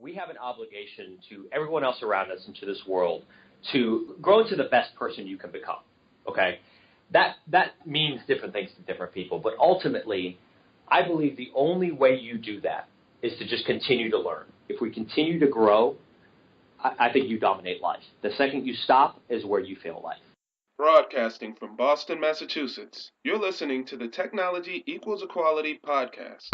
we have an obligation to everyone else around us and to this world to grow into the best person you can become, okay? That means different things to different people, but ultimately, I believe the only way you do that is to just continue to learn. If we continue to grow, I think you dominate life. The second you stop is where you fail life. Broadcasting from Boston, Massachusetts, you're listening to the Technology Equals Equality podcast.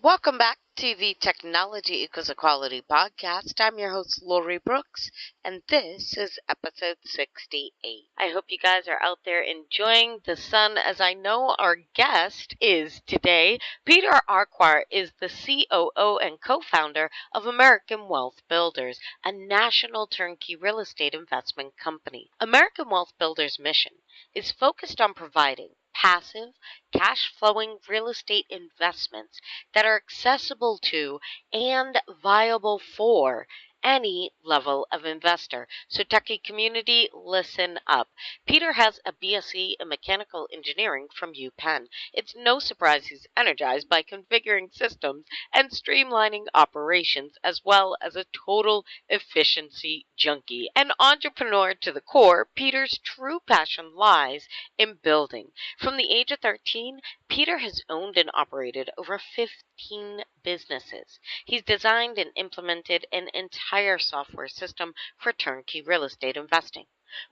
Welcome back to the Technology Equals Equality podcast. I'm your host, Lori Brooks, and this is episode 68. I hope you guys are out there enjoying the sun, as I know our guest is today. Peter Aquart is the COO and co-founder of American Wealth Builders, a national turnkey real estate investment company. American Wealth Builders' mission is focused on providing passive, cash-flowing real estate investments that are accessible to and viable for any level of investor. So techie community, listen up. Peter has a BSc in mechanical engineering from UPenn. It's no surprise he's energized by configuring systems and streamlining operations, as well as a total efficiency junkie. An entrepreneur to the core, Peter's true passion lies in building. From the age of 13, Peter has owned and operated over 15 businesses. He's designed and implemented an entire software system for turnkey real estate investing.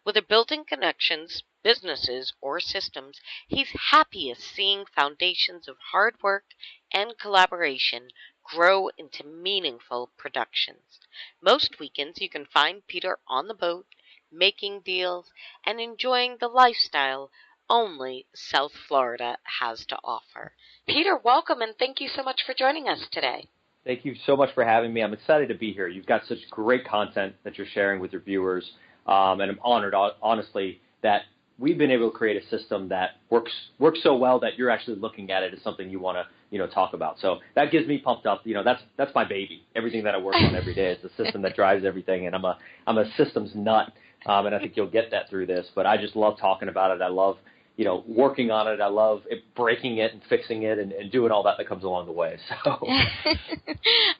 Whether building connections, businesses, or systems, he's happiest seeing foundations of hard work and collaboration grow into meaningful productions. Most weekends you can find Peter on the boat, making deals, and enjoying the lifestyle only South Florida has to offer. Peter, welcome, and thank you so much for joining us today. Thank you so much for having me. I'm excited to be here. You've got such great content that you're sharing with your viewers, and I'm honored, honestly, that we've been able to create a system that works so well that you're actually looking at it as something you want to talk about. So that gets me pumped up. That's my baby. Everything that I work on every day is the system that drives everything, and I'm a systems nut, and I think you'll get that through this. But I just love talking about it. I love working on it. I love breaking it and fixing it and doing all that comes along the way. So,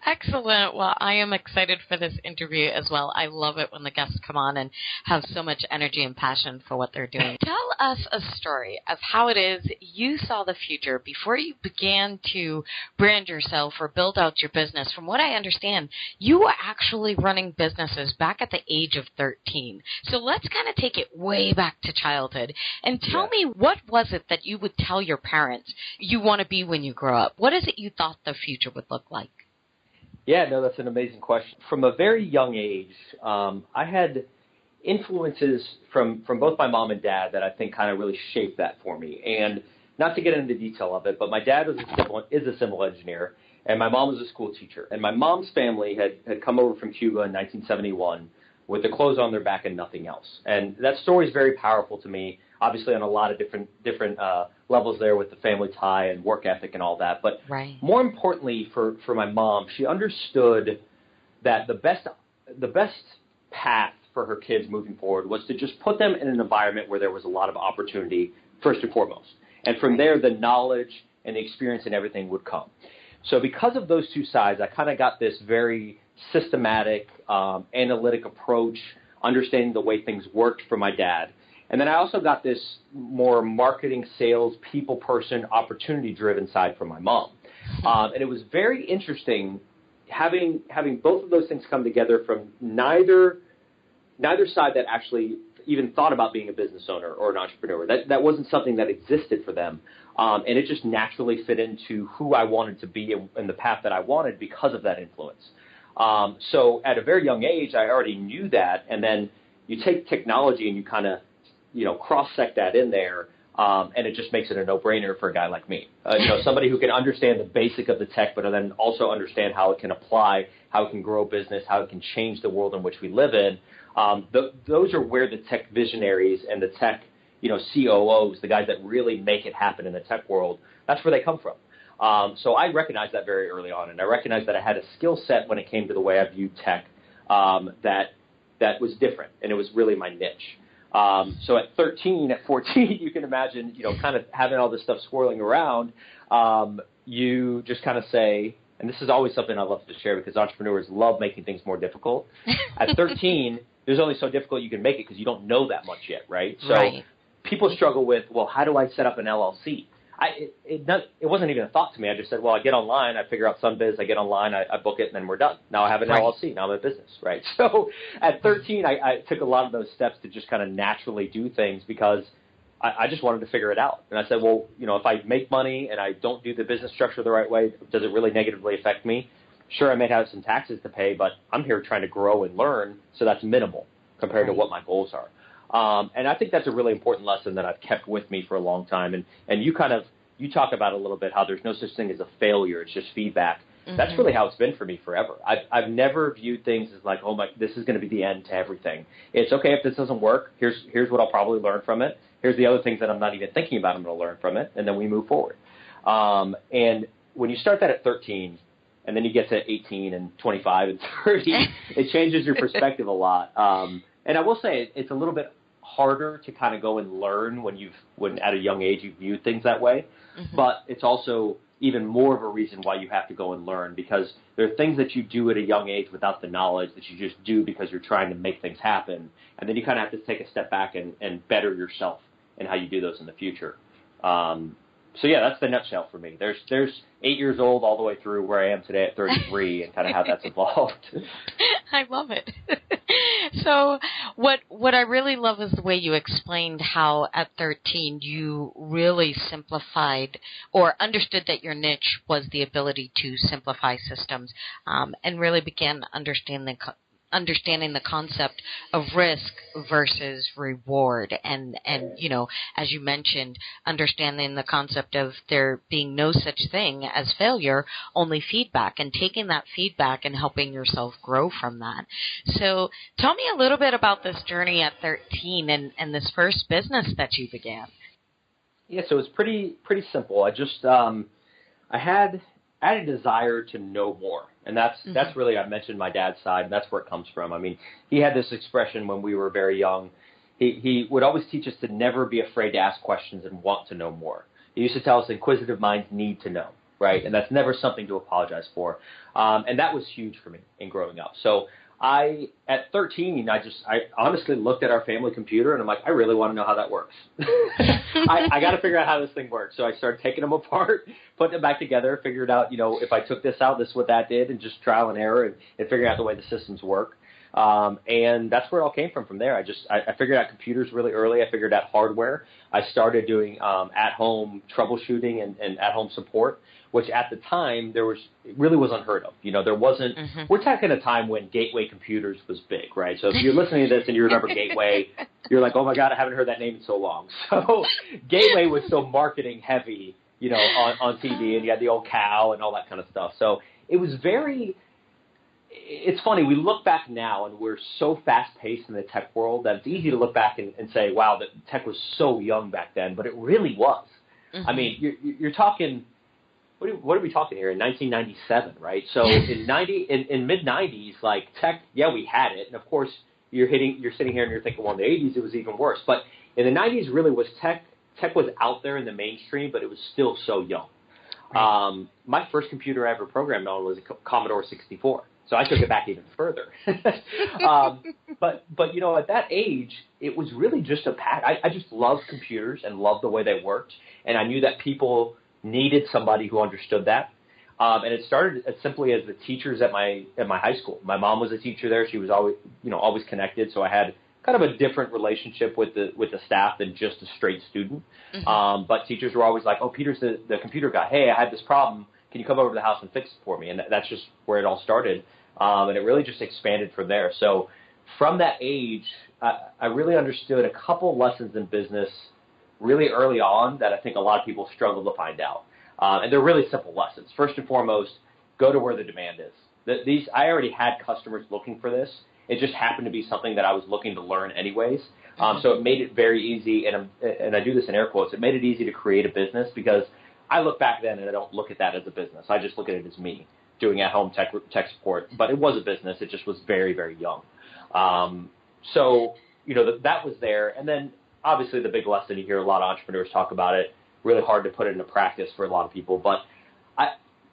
Excellent. Well, I am excited for this interview as well. I love it when the guests come on and have so much energy and passion for what they're doing. Tell us a story of how it is you saw the future before you began to brand yourself or build out your business. From what I understand, you were actually running businesses back at the age of 13. So let's kind of take it way back to childhood and tell me, what was it that you would tell your parents you want to be when you grow up? What is it you thought the future would look like? Yeah, no, that's an amazing question. From a very young age, I had influences from both my mom and dad that I think kind of really shaped that for me. And not to get into the detail of it, but my dad is a civil engineer, and my mom was a school teacher. And my mom's family had come over from Cuba in 1971 with the clothes on their back and nothing else. And that story is very powerful to me, obviously on a lot of different levels there with the family tie and work ethic and all that. But more importantly for my mom, she understood that the best path for her kids moving forward was to just put them in an environment where there was a lot of opportunity, first and foremost. And from there, the knowledge and the experience and everything would come. So because of those two sides, I kind of got this very systematic, analytic approach, understanding the way things worked from my dad. And then I also got this more marketing, sales, people person, opportunity-driven side from my mom. And it was very interesting having both of those things come together from neither side that actually even thought about being a business owner or an entrepreneur. That wasn't something that existed for them. And it just naturally fit into who I wanted to be and the path that I wanted because of that influence. So at a very young age, I already knew that. And then you take technology and you kind of, cross-sect that in there, and it just makes it a no-brainer for a guy like me. Somebody who can understand the basic of the tech, but then also understand how it can apply, how it can grow business, how it can change the world in which we live in. Those are where the tech visionaries and the tech, COOs, the guys that really make it happen in the tech world, that's where they come from. So I recognized that very early on, and I recognized that I had a skill set when it came to the way I viewed tech that was different, and it was really my niche. So at 13, at 14, you can imagine, kind of having all this stuff swirling around. You just kind of say, and this is always something I love to share because entrepreneurs love making things more difficult. At 13, there's only so difficult you can make it because you don't know that much yet, right? So people struggle with, well, how do I set up an LLC? It wasn't even a thought to me. I just said, well, I get online, I figure out SunBiz, I get online, I book it, and then we're done. Now I have an LLC. Now I'm in business, right? So at 13, I took a lot of those steps to just kind of naturally do things because I just wanted to figure it out. And I said, well, if I make money and I don't do the business structure the right way, does it really negatively affect me? Sure, I may have some taxes to pay, but I'm here trying to grow and learn, so that's minimal compared to what my goals are. And I think that's a really important lesson that I've kept with me for a long time. And you talk about a little bit how there's no such thing as a failure. It's just feedback. Mm-hmm. That's really how it's been for me forever. I've never viewed things as like, this is going to be the end to everything. It's okay if this doesn't work. Here's what I'll probably learn from it. Here's the other things that I'm not even thinking about I'm going to learn from it. And then we move forward. And when you start that at 13, and then you get to 18 and 25 and 30, it changes your perspective a lot. And I will say it's a little bit harder to kind of go and learn when at a young age you view things that way. Mm-hmm. But it's also even more of a reason why you have to go and learn, because there are things that you do at a young age without the knowledge that you just do because you're trying to make things happen. And then you kind of have to take a step back and better yourself in how you do those in the future. So yeah, that's the nutshell for me. There's 8 years old all the way through where I am today at 33 and kind of how that's evolved. I love it. So what I really love is the way you explained how at 13 you really simplified or understood that your niche was the ability to simplify systems, and really began understanding the concept of risk versus reward, and as you mentioned, understanding the concept of there being no such thing as failure, only feedback, and taking that feedback and helping yourself grow from that. So tell me a little bit about this journey at 13 and this first business that you began. Yeah, so it's pretty simple. I just I had a desire to know more. And that's really, I mentioned my dad's side, and that's where it comes from. I mean, he had this expression when we were very young. He would always teach us to never be afraid to ask questions and want to know more. He used to tell us inquisitive minds need to know, right? And that's never something to apologize for. And that was huge for me in growing up. So at 13, I honestly looked at our family computer and I'm like, I really want to know how that works. I got to figure out how this thing works. So I started taking them apart, putting them back together, figured out, if I took this out, this is what that did, and just trial and error and figuring out the way the systems work. And that's where it all came from there. I figured out computers really early. I figured out hardware. I started doing at-home troubleshooting and at-home support, which at the time it really was unheard of. There wasn't. We're talking a time when Gateway Computers was big, right? So if you're listening to this and you remember Gateway, you're like, oh my God, I haven't heard that name in so long. So Gateway was so marketing heavy, on TV, and you had the old cow and all that kind of stuff. So it was very. It's funny, we look back now and we're so fast-paced in the tech world that it's easy to look back and say, wow, that tech was so young back then, but it really was. I mean, you're talking, what are we talking here, in 1997, right? So in mid-90s, like tech, yeah, we had it, and of course you're sitting here and you're thinking, well, in the 80s it was even worse, but in the 90s really was tech was out there in the mainstream, but it was still so young. Right. My first computer I ever programmed on was a Commodore 64. So I took it back even further. But at that age, it was really just I just loved computers and loved the way they worked. And I knew that people needed somebody who understood that. And it started as simply as the teachers at my high school. My mom was a teacher there. She was always connected. So I had kind of a different relationship with the staff than just a straight student. But teachers were always like, oh, Peter's the computer guy. Hey, I had this problem. Can you come over to the house and fix it for me? And that's just where it all started. And it really just expanded from there. So from that age, I really understood a couple lessons in business really early on that I think a lot of people struggle to find out. And they're really simple lessons. First and foremost, go to where the demand is. I already had customers looking for this. It just happened to be something that I was looking to learn anyways. So it made it very easy, and I do this in air quotes, it made it easy to create a business because I look back then and I don't look at that as a business. I just look at it as me doing at-home tech support. But it was a business. It just was very, very young. So, that was there. And then obviously the big lesson, you hear a lot of entrepreneurs talk about it, really hard to put it into practice for a lot of people. But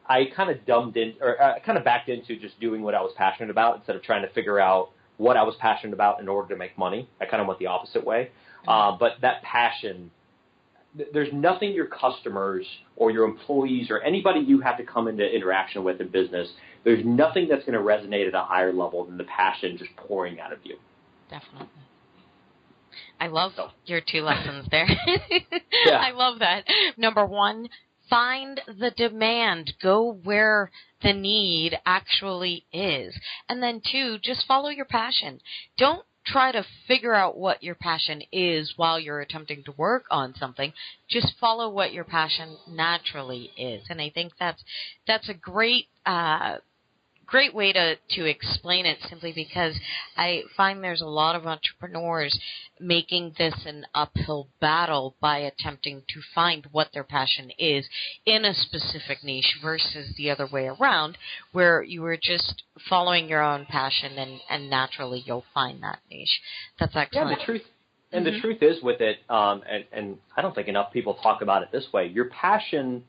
I kind of backed into just doing what I was passionate about instead of trying to figure out what I was passionate about in order to make money. I kind of went the opposite way. But that passion, there's nothing your customers or your employees or anybody you have to come into interaction with in business, there's nothing that's going to resonate at a higher level than the passion just pouring out of you. Definitely. I love your 2 lessons there. Yeah. I love that. Number 1, find the demand. Go where the need actually is. And then 2, just follow your passion. Don't try to figure out what your passion is while you're attempting to work on something. Just follow what your passion naturally is. And I think that's a great way to explain it, simply because I find there's a lot of entrepreneurs making this an uphill battle by attempting to find what their passion is in a specific niche versus the other way around, where you were just following your own passion and naturally you'll find that niche. That's excellent. Yeah, the truth is with it, and I don't think enough people talk about it this way, your passion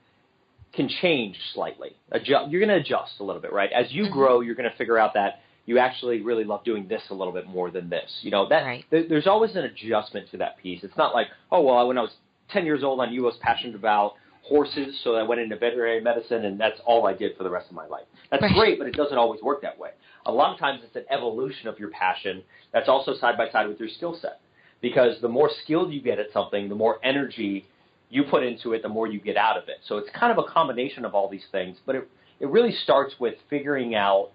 can change slightly. You're going to adjust a little bit, right? As you grow, you're going to figure out that you actually really love doing this a little bit more than this. Right. There's always an adjustment to that piece. It's not like, oh, well, when I was 10 years old, I knew I was passionate about horses, so I went into veterinary medicine, and that's all I did for the rest of my life. That's great, but it doesn't always work that way. A lot of times it's an evolution of your passion that's also side by side with your skill set, because the more skilled you get at something, the more energy you put into it, the more you get out of it. So it's kind of a combination of all these things, but it really starts with figuring out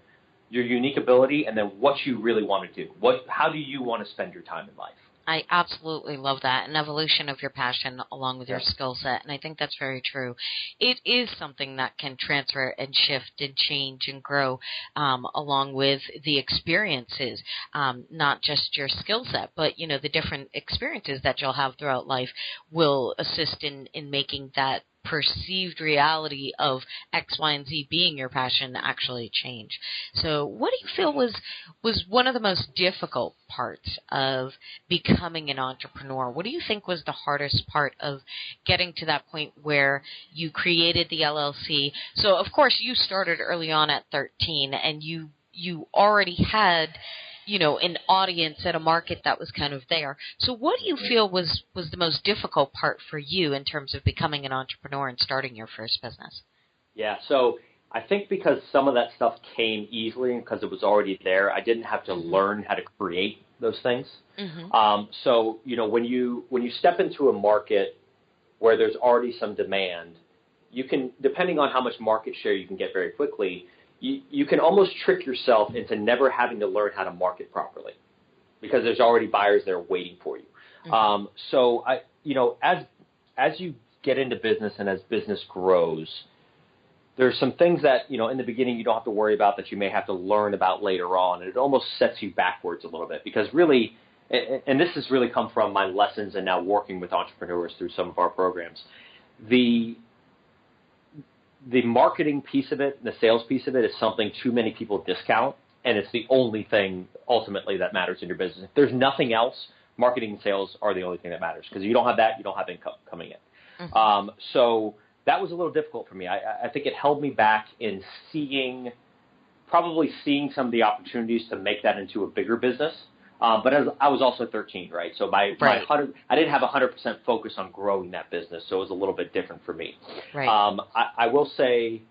your unique ability and then what you really want to do. How do you want to spend your time in life? I absolutely love that, an evolution of your passion along with your skill set, and I think that's very true. It is something that can transfer and shift and change and grow along with the experiences, not just your skill set, but, the different experiences that you'll have throughout life will assist in making that perceived reality of X, Y, and Z being your passion actually change. So what do you feel was one of the most difficult parts of becoming an entrepreneur? What do you think was the hardest part of getting to that point where you created the LLC? So, of course, you started early on at 13, and you already had an audience at a market that was kind of there. So what do you feel was the most difficult part for you in terms of becoming an entrepreneur and starting your first business? Yeah, so I think because some of that stuff came easily because it was already there, I didn't have to learn how to create those things. So, when you step into a market where there's already some demand, you can, depending on how much market share you can get very quickly, you can almost trick yourself into never having to learn how to market properly because there's already buyers there waiting for you. So as you get into business and as business grows, there's some things that, in the beginning you don't have to worry about that you may have to learn about later on. And it almost sets you backwards a little bit because really, and this has really come from my lessons and now working with entrepreneurs through some of our programs, the marketing piece of it, the sales piece of it is something too many people discount, and it's the only thing ultimately that matters in your business. If there's nothing else, marketing and sales are the only thing that matters because if you don't have that, you don't have income coming in. So that was a little difficult for me. I think it held me back in probably seeing some of the opportunities to make that into a bigger business. But I was also 13, right? So I didn't have 100% focus on growing that business, so it was a little bit different for me. Right. I will say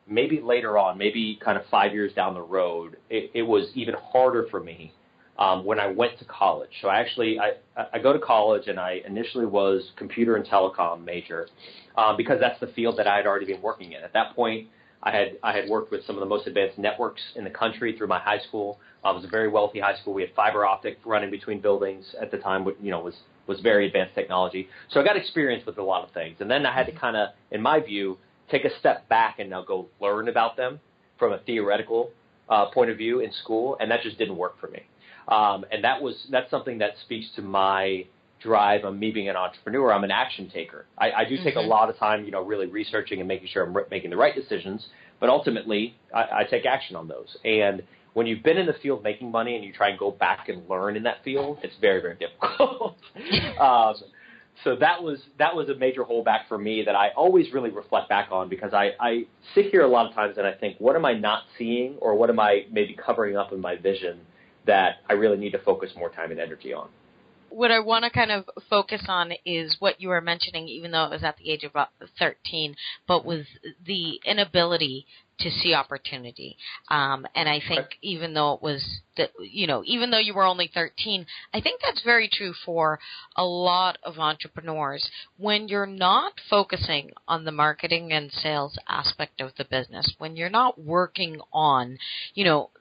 maybe later on, maybe kind of 5 years down the road, it was even harder for me when I went to college. So I go to college, and I initially was computer and telecom major because that's the field that I had already been working in. At that point, I had worked with some of the most advanced networks in the country through my high school. It was a very wealthy high school. We had fiber optic running between buildings at the time, which was very advanced technology. So I got experience with a lot of things. And then I had to kind of, in my view, take a step back and now go learn about them from a theoretical point of view in school, and that just didn't work for me. And that's something that speaks to my drive on me being an entrepreneur. I'm an action taker. I do take a lot of time, really researching and making sure I'm making the right decisions, but ultimately I take action on those. And when you've been in the field making money and you try and go back and learn in that field, it's very, very difficult. So that was a major holdback for me that I always really reflect back on, because I sit here a lot of times and I think, what am I not seeing, or what am I maybe covering up in my vision that I really need to focus more time and energy on? What I want to kind of focus on is what you were mentioning, even though it was at the age of about 13, but was the inability to see opportunity. And I think even though it was, even though you were only 13, I think that's very true for a lot of entrepreneurs. When you're not focusing on the marketing and sales aspect of the business, when you're not working on,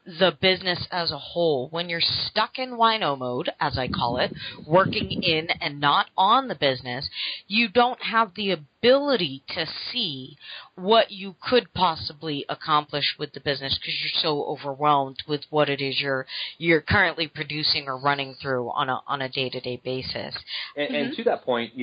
the business as a whole, when you're stuck in wino mode, as I call it, working in and not on the business, you don't have the ability to see what you could possibly accomplish with the business, because you're so overwhelmed with what it is you're currently producing or running through on a day-to-day basis. And to that point,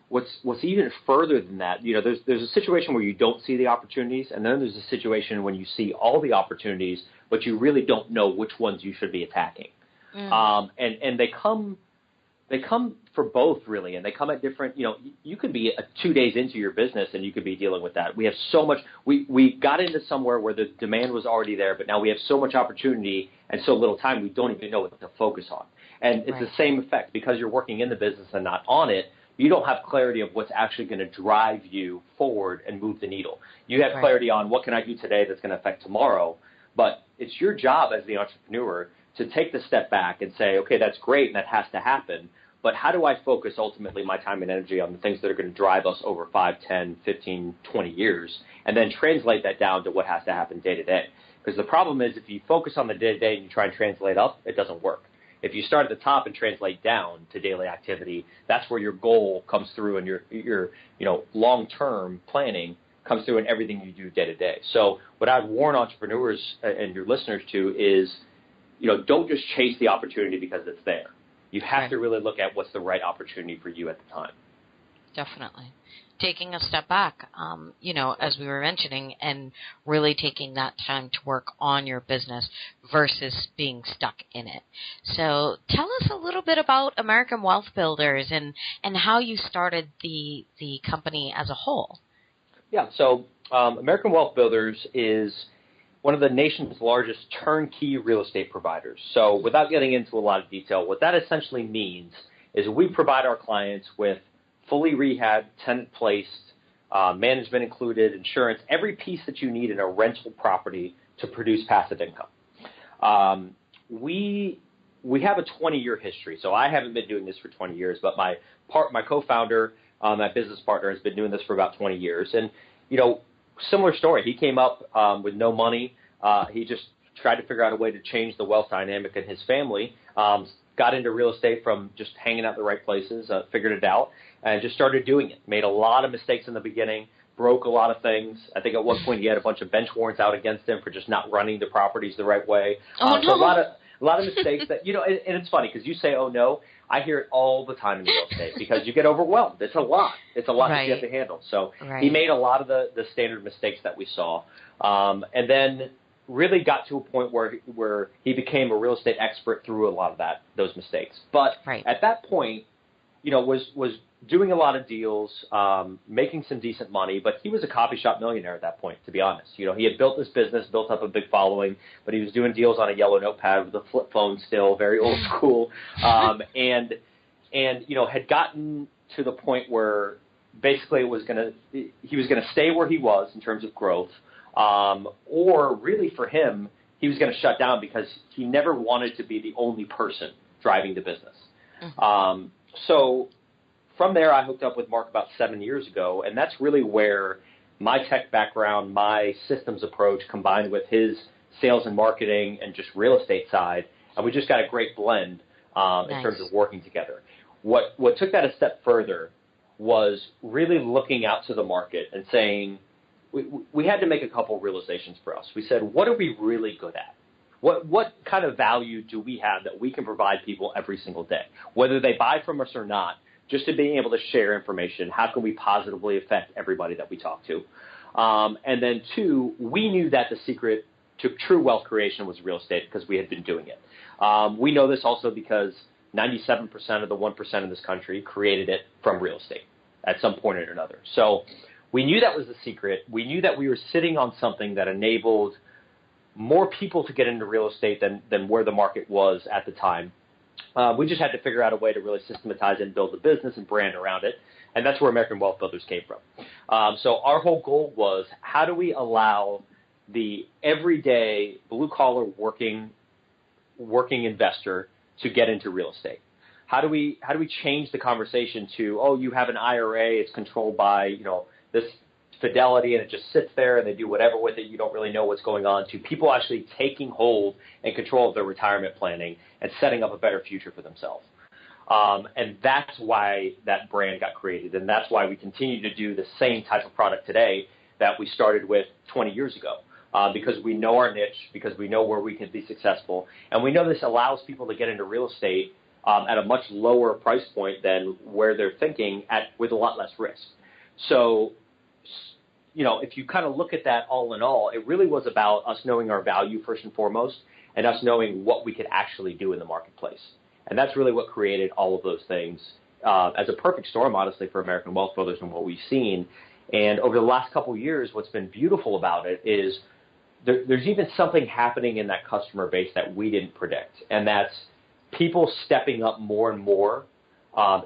what's even further than that, there's a situation where you don't see the opportunities, and then there's a situation when you see all the opportunities, but you really don't know which ones you should be attacking. And they come for both, really, and they come at different, you could be 2 days into your business and you could be dealing with that. We have so much, we got into somewhere where the demand was already there, but now we have so much opportunity and so little time, we don't even know what to focus on. And it's the same effect, because you're working in the business and not on it. You don't have clarity of what's actually going to drive you forward and move the needle. You have clarity on what can I do today that's going to affect tomorrow, but it's your job as the entrepreneur to take the step back and say, okay, that's great and that has to happen, but how do I focus ultimately my time and energy on the things that are going to drive us over 5, 10, 15, 20 years, and then translate that down to what has to happen day to day? Because the problem is, if you focus on the day to day and you try and translate up, it doesn't work. If you start at the top and translate down to daily activity, that's where your goal comes through, and your long-term planning comes through in everything you do day to day. So what I'd warn entrepreneurs and your listeners to is, don't just chase the opportunity because it's there. You have to really look at what's the right opportunity for you at the time. Definitely. Taking a step back, as we were mentioning, and really taking that time to work on your business versus being stuck in it. So tell us a little bit about American Wealth Builders and how you started the company as a whole. Yeah, so American Wealth Builders is one of the nation's largest turnkey real estate providers. So without getting into a lot of detail, what that essentially means is we provide our clients with fully rehabbed, tenant-placed, management included, insurance, every piece that you need in a rental property to produce passive income. We have a 20-year history, so I haven't been doing this for 20 years, but my co-founder, my business partner, has been doing this for about 20 years. And, similar story. He came up with no money. He just tried to figure out a way to change the wealth dynamic in his family, got into real estate from just hanging out the right places, figured it out, and just started doing it. Made a lot of mistakes in the beginning, broke a lot of things. I think at one point he had a bunch of bench warrants out against him for just not running the properties the right way. So a lot of mistakes that, and it's funny because you say, oh, no. I hear it all the time in real estate because you get overwhelmed. It's a lot. It's a lot that you have to handle. So he made a lot of the standard mistakes that we saw, and then really got to a point where he became a real estate expert through a lot of those mistakes. But at that point, was doing a lot of deals, making some decent money, but he was a coffee shop millionaire at that point, to be honest. He had built this business, built up a big following, but he was doing deals on a yellow notepad with a flip phone still, very old school, and had gotten to the point where basically he was going to stay where he was in terms of growth, or really for him, he was going to shut down because he never wanted to be the only person driving the business. So from there, I hooked up with Mark about 7 years ago, and that's really where my tech background, my systems approach, combined with his sales and marketing and just real estate side, and we just got a great blend in terms of working together. What took that a step further was really looking out to the market and saying we had to make a couple realizations for us. We said, what are we really good at? What kind of value do we have that we can provide people every single day, whether they buy from us or not? Just to being able to share information, how can we positively affect everybody that we talk to? And then two, we knew that the secret to true wealth creation was real estate because we had been doing it. We know this also because 97% of the 1% in this country created it from real estate at some point or another. So we knew that was the secret. We knew that we were sitting on something that enabled more people to get into real estate than where the market was at the time. We just had to figure out a way to really systematize it and build a business and brand around it. And that's where American Wealth Builders came from. So our whole goal was, how do we allow the everyday blue-collar working investor to get into real estate? How do we change the conversation to, oh, you have an IRA, it's controlled by, this Fidelity, and it just sits there and they do whatever with it, you don't really know what's going on, to people actually taking hold and control of their retirement planning and setting up a better future for themselves. And that's why that brand got created, and that's why we continue to do the same type of product today that we started with 20 years ago, because we know our niche, because we know where we can be successful, and we know this allows people to get into real estate at a much lower price point than where they're thinking with a lot less risk. So, if you kind of look at that all in all, it really was about us knowing our value first and foremost, and us knowing what we could actually do in the marketplace. And that's really what created all of those things as a perfect storm, honestly, for American Wealth Builders and what we've seen. And over the last couple of years, what's been beautiful about it is there's even something happening in that customer base that we didn't predict, and that's people stepping up more and more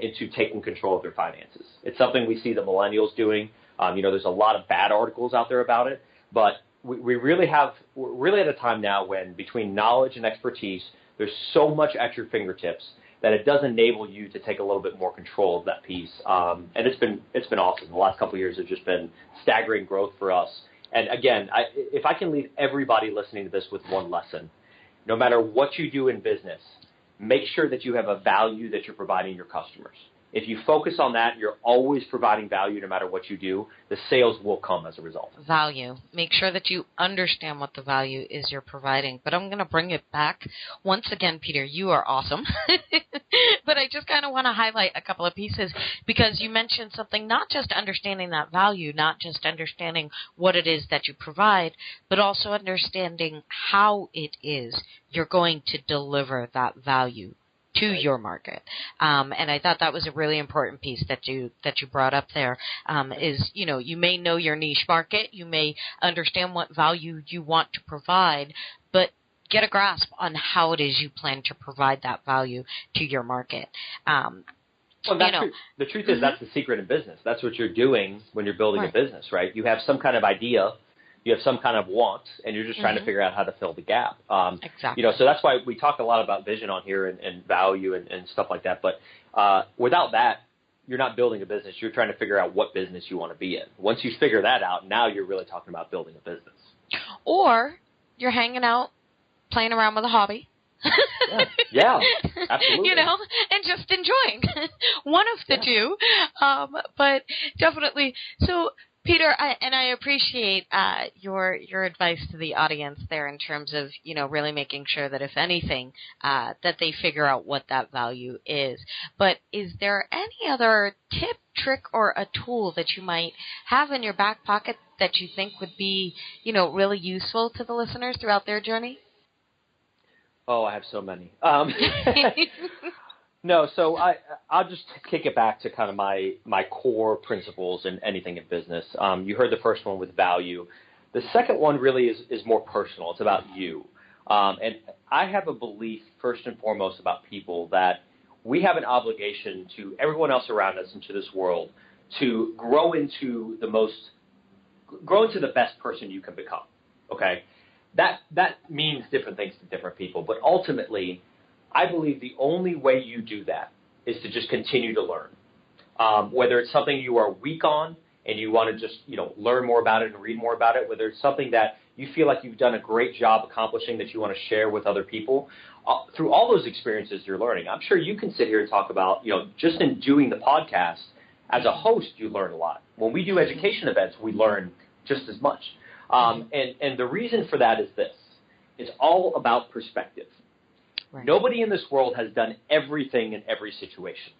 into taking control of their finances. It's something we see the millennials doing. There's a lot of bad articles out there about it, but we're really at a time now when between knowledge and expertise, there's so much at your fingertips that it does enable you to take a little bit more control of that piece. And it's been awesome. The last couple of years have just been staggering growth for us. And again, if I can leave everybody listening to this with one lesson, no matter what you do in business, make sure that you have a value that you're providing your customers. If you focus on that, you're always providing value no matter what you do. The sales will come as a result. Value. Make sure that you understand what the value is you're providing. But I'm going to bring it back. Once again, Peter, you are awesome. But I just kind of want to highlight a couple of pieces because you mentioned something, not just understanding that value, not just understanding what it is that you provide, but also understanding how it is you're going to deliver that value to your market. And I thought that was a really important piece that you brought up there, is, you may know your niche market, you may understand what value you want to provide, but get a grasp on how it is you plan to provide that value to your market. Well, the truth is that's the secret in business. That's what you're doing when you're building a business, right? You have some kind of idea, you have some kind of want, and you're just trying to figure out how to fill the gap. Exactly. So that's why we talk a lot about vision on here and value and stuff like that. But without that, you're not building a business. You're trying to figure out what business you want to be in. Once you figure that out, now you're really talking about building a business. Or you're hanging out, playing around with a hobby. Yeah, absolutely. And just enjoying one of the two. But definitely. So, Peter, I appreciate your advice to the audience there in terms of, really making sure that if anything, that they figure out what that value is. But is there any other tip, trick, or a tool that you might have in your back pocket that you think would be, really useful to the listeners throughout their journey? Oh, I have so many. No, so I'll just kick it back to kind of my core principles in anything in business. You heard the first one with value. The second one really is more personal. It's about you. And I have a belief, first and foremost, about people that we have an obligation to everyone else around us and to this world to grow into the best person you can become. Okay? That means different things to different people, but ultimately, I believe the only way you do that is to just continue to learn. Whether it's something you are weak on and you want to just, learn more about it and read more about it, whether it's something that you feel like you've done a great job accomplishing that you want to share with other people, through all those experiences you're learning. I'm sure you can sit here and talk about, just in doing the podcast, as a host, you learn a lot. When we do education events, we learn just as much. And the reason for that is this. It's all about perspective. Right. Nobody in this world has done everything in every situation,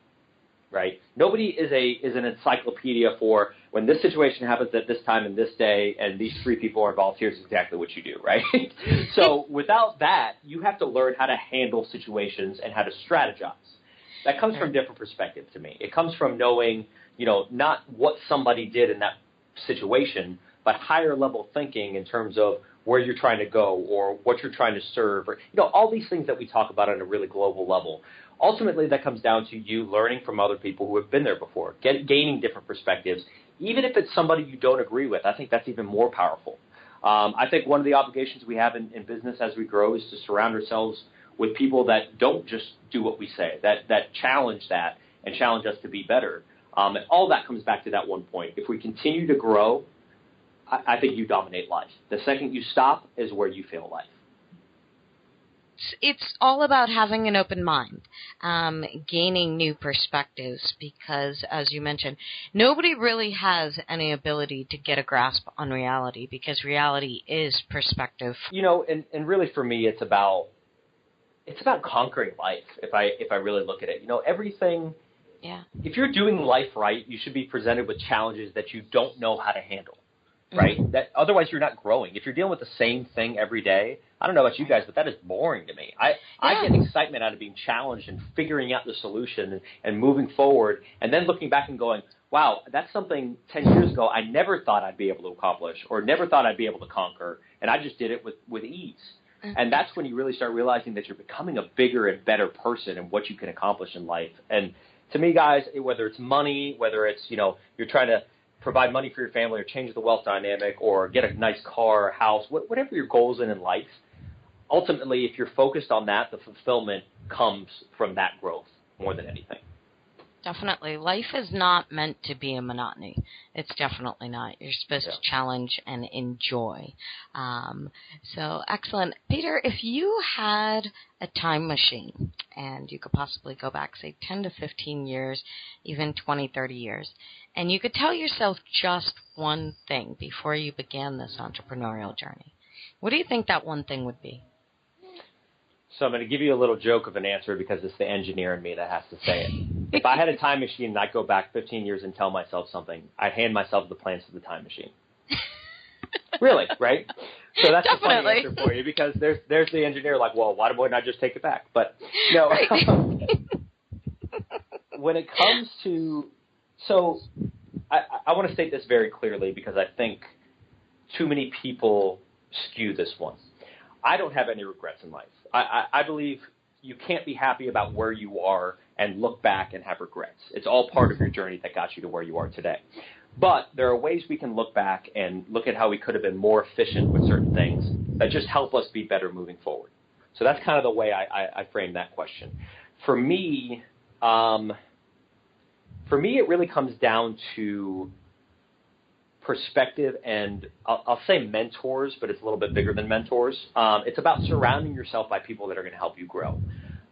right? Nobody is an encyclopedia for when this situation happens at this time and this day, and these 3 people are involved, here's exactly what you do, right? So without that, you have to learn how to handle situations and how to strategize. That comes from different perspectives to me. It comes from knowing, not what somebody did in that situation, but higher level thinking in terms of where you're trying to go or what you're trying to serve, or, all these things that we talk about on a really global level. Ultimately, that comes down to you learning from other people who have been there before, gaining different perspectives. Even if it's somebody you don't agree with, I think that's even more powerful. I think one of the obligations we have in business as we grow is to surround ourselves with people that don't just do what we say, that challenge that and challenge us to be better. And all that comes back to that one point. If we continue to grow, I think you dominate life. The second you stop is where you fail life. It's all about having an open mind, gaining new perspectives, because, as you mentioned, nobody really has any ability to get a grasp on reality, because reality is perspective. And really for me, it's about conquering life. If I really look at it, everything. Yeah. If you're doing life right, you should be presented with challenges that you don't know how to handle. Right? Mm-hmm. That otherwise you're not growing. If you're dealing with the same thing every day, I don't know about you guys, but that is boring to me. I get excitement out of being challenged and figuring out the solution and moving forward, and then looking back and going, wow, that's something 10 years ago I never thought I'd be able to accomplish or never thought I'd be able to conquer, and I just did it with ease. Mm-hmm. And that's when you really start realizing that you're becoming a bigger and better person in what you can accomplish in life. And to me, guys, whether it's money, whether it's, you're trying to provide money for your family or change the wealth dynamic or get a nice car or house, whatever your goals in life, ultimately, if you're focused on that, the fulfillment comes from that growth more than anything. Definitely. Life is not meant to be a monotony. It's definitely not. You're supposed to challenge and enjoy. So excellent. Peter, if you had a time machine and you could possibly go back, say, 10 to 15 years, even 20, 30 years, and you could tell yourself just one thing before you began this entrepreneurial journey, what do you think that one thing would be? So I'm going to give you a little joke of an answer because it's the engineer in me that has to say it. If I had a time machine and I'd go back 15 years and tell myself something, I'd hand myself the plans to the time machine. Really, right? So that's a funny answer for you because there's the engineer like, well, why wouldn't I just take it back? But no, when it comes to, so I want to state this very clearly because I think too many people skew this one. I don't have any regrets in life. I believe you can't be happy about where you are and look back and have regrets. It's all part of your journey that got you to where you are today. But there are ways we can look back and look at how we could have been more efficient with certain things that just help us be better moving forward. So that's kind of the way I frame that question. For me, it really comes down to perspective and I'll say mentors, but it's a little bit bigger than mentors. It's about surrounding yourself by people that are going to help you grow.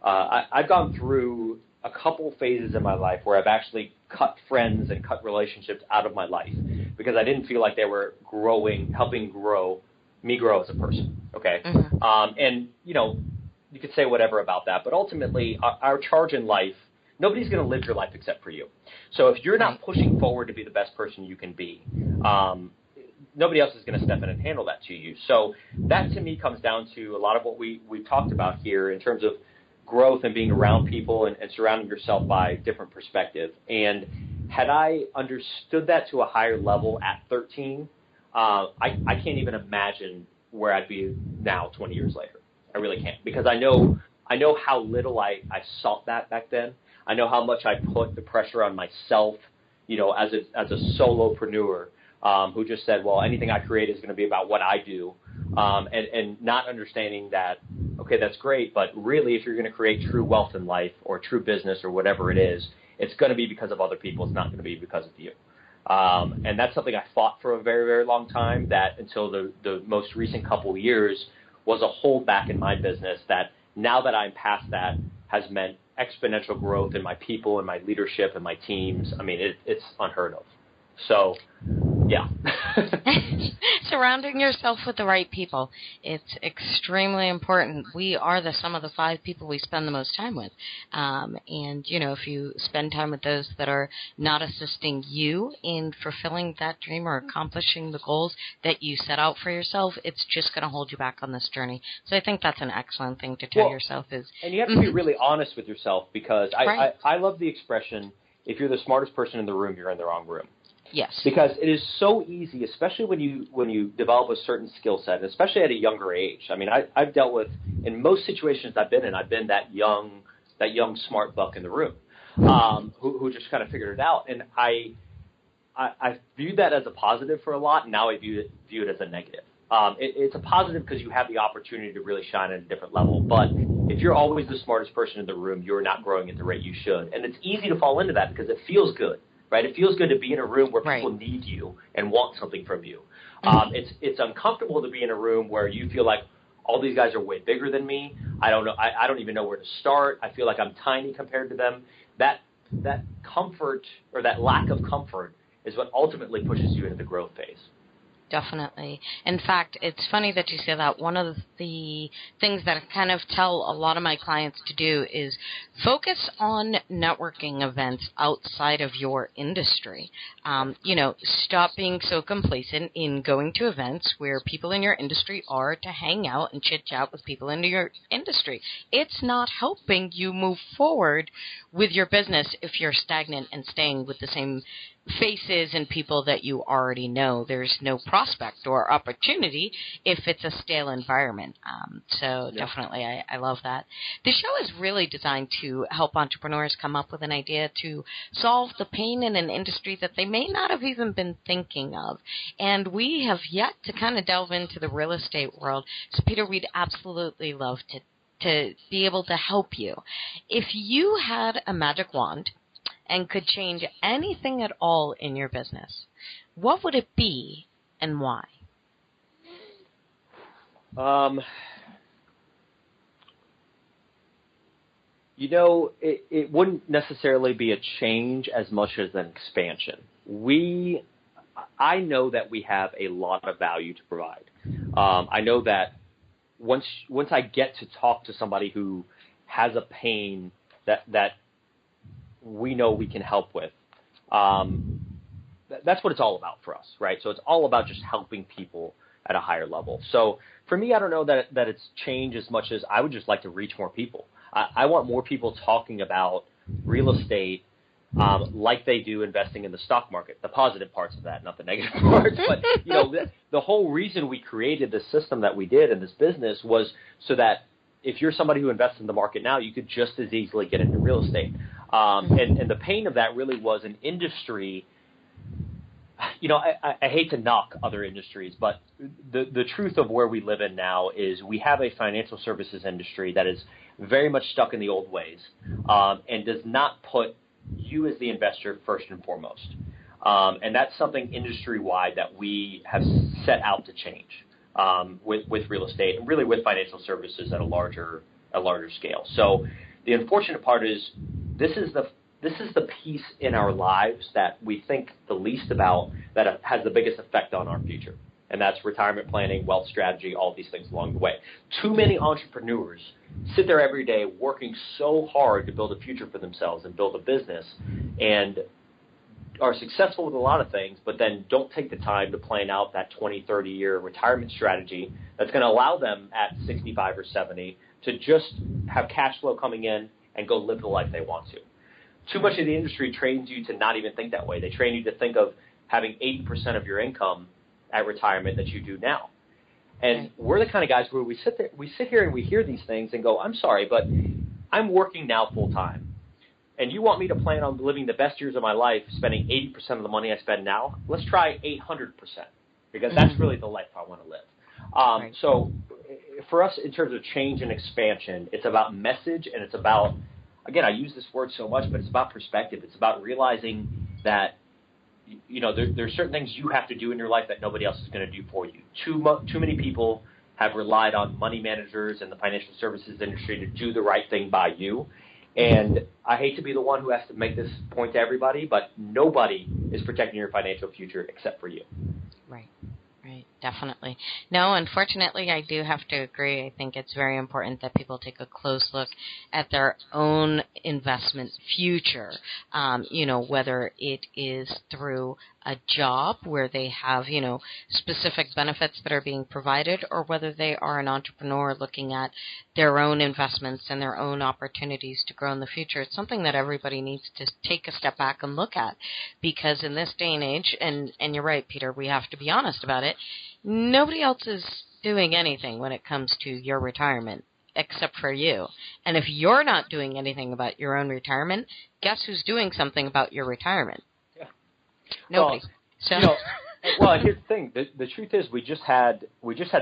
I've gone through a couple phases in my life where I've actually cut friends and cut relationships out of my life because I didn't feel like they were helping me grow as a person. Okay. Mm-hmm. And you could say whatever about that, but ultimately our charge in life, nobody's going to live your life except for you. So if you're not pushing forward to be the best person you can be, nobody else is going to step in and handle that to you. So that to me comes down to a lot of what we've talked about here in terms of growth and being around people and surrounding yourself by different perspective. And had I understood that to a higher level at 13, I can't even imagine where I'd be now 20 years later. I really can't because I know how little I sought that back then. I know how much I put the pressure on myself, as a solopreneur who just said, well, anything I create is going to be about what I do, and not understanding that, okay, that's great, but really if you're going to create true wealth in life or true business or whatever it is, it's going to be because of other people. It's not going to be because of you. And that's something I fought for a very, very long time, that until the most recent couple of years was a holdback in my business that now that I'm past that has meant exponential growth in my people and my leadership and my teams. I mean, it's unheard of. So, yeah. surrounding yourself with the right people. It's extremely important. We are the sum of the 5 people we spend the most time with. And, if you spend time with those that are not assisting you in fulfilling that dream or accomplishing the goals that you set out for yourself, it's just going to hold you back on this journey. So I think that's an excellent thing to tell yourself is. And you have to be really honest with yourself, because Right. I love the expression, if you're the smartest person in the room, you're in the wrong room. Yes. Because it is so easy, especially when you develop a certain skill set, and especially at a younger age. I mean, I've dealt with, in most situations I've been in, I've been that young smart buck in the room, who just kind of figured it out. And I viewed that as a positive for a lot, and now I view it as a negative. It's a positive because you have the opportunity to really shine at a different level. But if you're always the smartest person in the room, you're not growing at the rate you should. And it's easy to fall into that because it feels good. Right? It feels good to be in a room where people need you and want something from you. It's uncomfortable to be in a room where you feel like all these guys are way bigger than me. I don't know. I don't even know where to start. I feel like I'm tiny compared to them. That comfort, or that lack of comfort, is what ultimately pushes you into the growth phase. Definitely. In fact, it's funny that you say that. One of the things that I kind of tell a lot of my clients to do is focus on networking events outside of your industry. Stop being so complacent in going to events where people in your industry are to hang out and chit-chat with people in your industry. It's not helping you move forward with your business if you're stagnant and staying with the same faces and people that you already know. There's no prospect or opportunity if it's a stale environment. Definitely, I love that. The show is really designed to help entrepreneurs come up with an idea to solve the pain in an industry that they may not have even been thinking of. And we have yet to kind of delve into the real estate world. So, Peter, we'd absolutely love to be able to help you. If you had a magic wand and could change anything at all in your business, what would it be and why? It wouldn't necessarily be a change as much as an expansion. I know that we have a lot of value to provide. I know that once I get to talk to somebody who has a pain that we know we can help with, that's what it's all about for us, right? So it's all about just helping people at a higher level. So for me, I don't know that it's changed as much as I would just like to reach more people. I want more people talking about real estate like they do investing in the stock market, the positive parts of that, not the negative parts. But, the whole reason we created the system that we did in this business was so that if you're somebody who invests in the market now, you could just as easily get into real estate. And the pain of that really was an industry. I hate to knock other industries, but the truth of where we live in now is we have a financial services industry that is very much stuck in the old ways and does not put you as the investor first and foremost. And that's something industry-wide that we have set out to change with real estate and really with financial services at a larger scale. So the unfortunate part is this is the piece in our lives that we think the least about that has the biggest effect on our future. And that's retirement planning, wealth strategy, all these things along the way. Too many entrepreneurs sit there every day working so hard to build a future for themselves and build a business and are successful with a lot of things, but then don't take the time to plan out that 20, 30-year retirement strategy that's going to allow them at 65 or 70 to just have cash flow coming in and go live the life they want to. Too much of the industry trains you to not even think that way. They train you to think of having 80% of your income at retirement that you do now. And we're the kind of guys where we sit here and we hear these things and go, I'm sorry, but I'm working now full time. And you want me to plan on living the best years of my life, spending 80% of the money I spend now? Let's try 800%, because that's really the life I want to live. So for us, in terms of change and expansion, it's about message, and it's about, again, I use this word so much, but it's about perspective. It's about realizing that there's certain things you have to do in your life that nobody else is going to do for you. Too many people have relied on money managers and the financial services industry to do the right thing by you. And I hate to be the one who has to make this point to everybody, but nobody is protecting your financial future except for you. Right. Definitely. No, unfortunately, I do have to agree. I think it's very important that people take a close look at their own investment future, whether it is through a job where they have, specific benefits that are being provided, or whether they are an entrepreneur looking at their own investments and their own opportunities to grow in the future. It's something that everybody needs to take a step back and look at, because in this day and age, and you're right, Peter, we have to be honest about it, nobody else is doing anything when it comes to your retirement except for you. And if you're not doing anything about your own retirement, guess who's doing something about your retirement? Yeah. Nobody. Well, here's the thing. The truth is we just had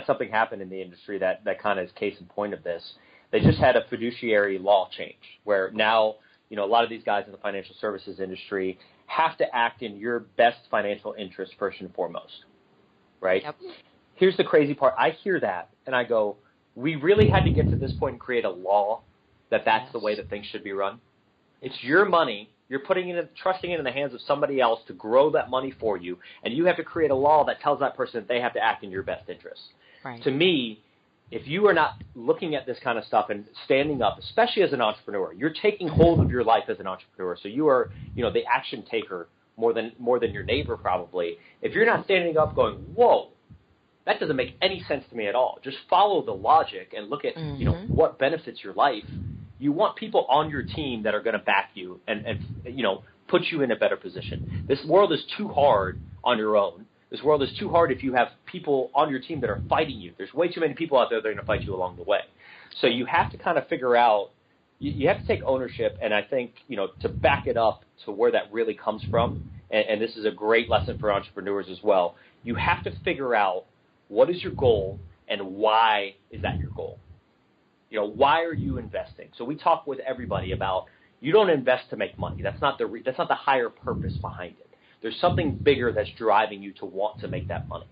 something happen in the industry that kind of is case in point of this. They just had a fiduciary law change where now, a lot of these guys in the financial services industry have to act in your best financial interest first and foremost. Right? Yep. Here's the crazy part. I hear that, and I go, we really had to get to this point and create a law that's the way that things should be run. It's your money. You're trusting it in the hands of somebody else to grow that money for you, and you have to create a law that tells that person that they have to act in your best interest. Right. To me, if you are not looking at this kind of stuff and standing up, especially as an entrepreneur, you're taking hold of your life as an entrepreneur. So you are, the action taker more than your neighbor probably. If you're not standing up going, whoa, that doesn't make any sense to me at all. Just follow the logic and look at, what benefits your life. You want people on your team that are going to back you and put you in a better position. This world is too hard on your own. This world is too hard if you have people on your team that are fighting you. There's way too many people out there that are going to fight you along the way. So you have to kind of figure out, you have to take ownership, and I think, to back it up to where that really comes from, and this is a great lesson for entrepreneurs as well, you have to figure out what is your goal and why is that your goal. Why are you investing? So we talk with everybody about you don't invest to make money. That's not the higher purpose behind it. There's something bigger that's driving you to want to make that money.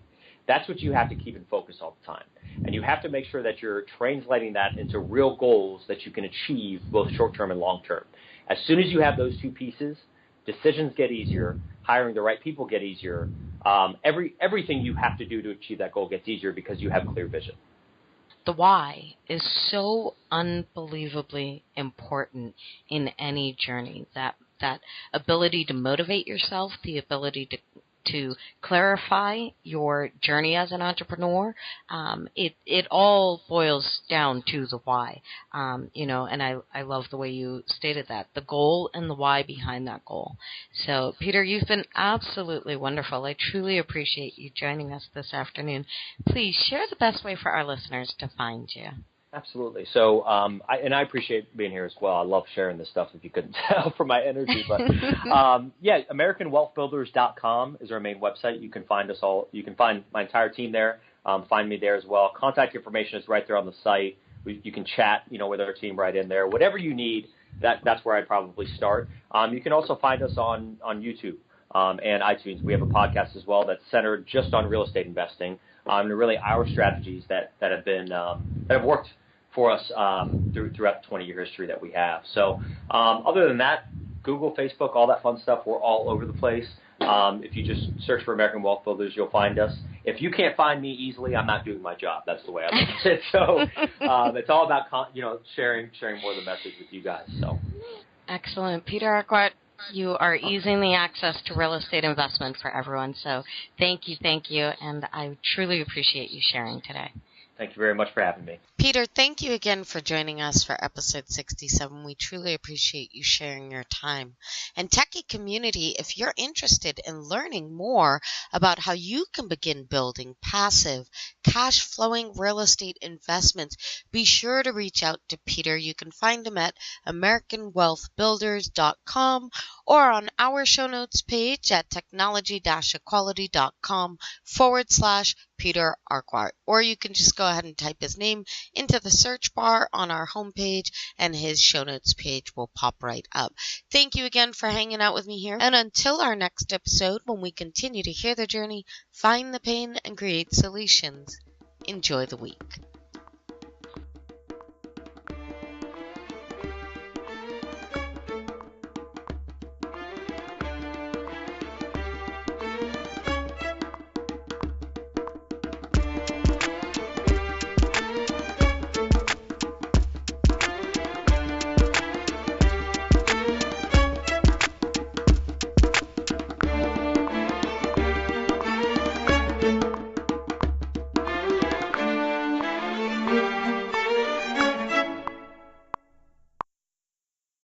That's what you have to keep in focus all the time. And you have to make sure that you're translating that into real goals that you can achieve both short-term and long-term. As soon as you have those two pieces, decisions get easier, hiring the right people get easier. Everything you have to do to achieve that goal gets easier because you have clear vision. The why is so unbelievably important in any journey. That ability to motivate yourself, the ability to clarify your journey as an entrepreneur, it all boils down to the why. And I love the way you stated that, the goal and the why behind that goal. So, Peter, you've been absolutely wonderful. I truly appreciate you joining us this afternoon. Please share the best way for our listeners to find you. Absolutely. So, I appreciate being here as well. I love sharing this stuff, if you couldn't tell from my energy. But, AmericanWealthBuilders.com is our main website. You can find us all. You can find my entire team there. Find me there as well. Contact information is right there on the site. You can chat, with our team right in there. Whatever you need, that's where I'd probably start. You can also find us on YouTube and iTunes. We have a podcast as well that's centered just on real estate investing. And really our strategies that have been that have worked for us throughout the 20-year history that we have. So other than that, Google, Facebook, all that fun stuff, we're all over the place. If you just search for American Wealth Builders, you'll find us. If you can't find me easily, I'm not doing my job. That's the way I look at it. So it's all about sharing more of the message with you guys. So excellent, Peter Aquart. You are easing the access to real estate investment for everyone. So thank you, and I truly appreciate you sharing today. Thank you very much for having me. Peter, thank you again for joining us for episode 67. We truly appreciate you sharing your time. And Techie community, if you're interested in learning more about how you can begin building passive, cash-flowing real estate investments, be sure to reach out to Peter. You can find him at AmericanWealthBuilders.com or on our show notes page at technology-equality.com/Peter Aquart. Or you can just go ahead and type his name into the search bar on our homepage, and his show notes page will pop right up. Thank you again for hanging out with me here. And until our next episode, when we continue to hear the journey, find the pain, and create solutions, enjoy the week.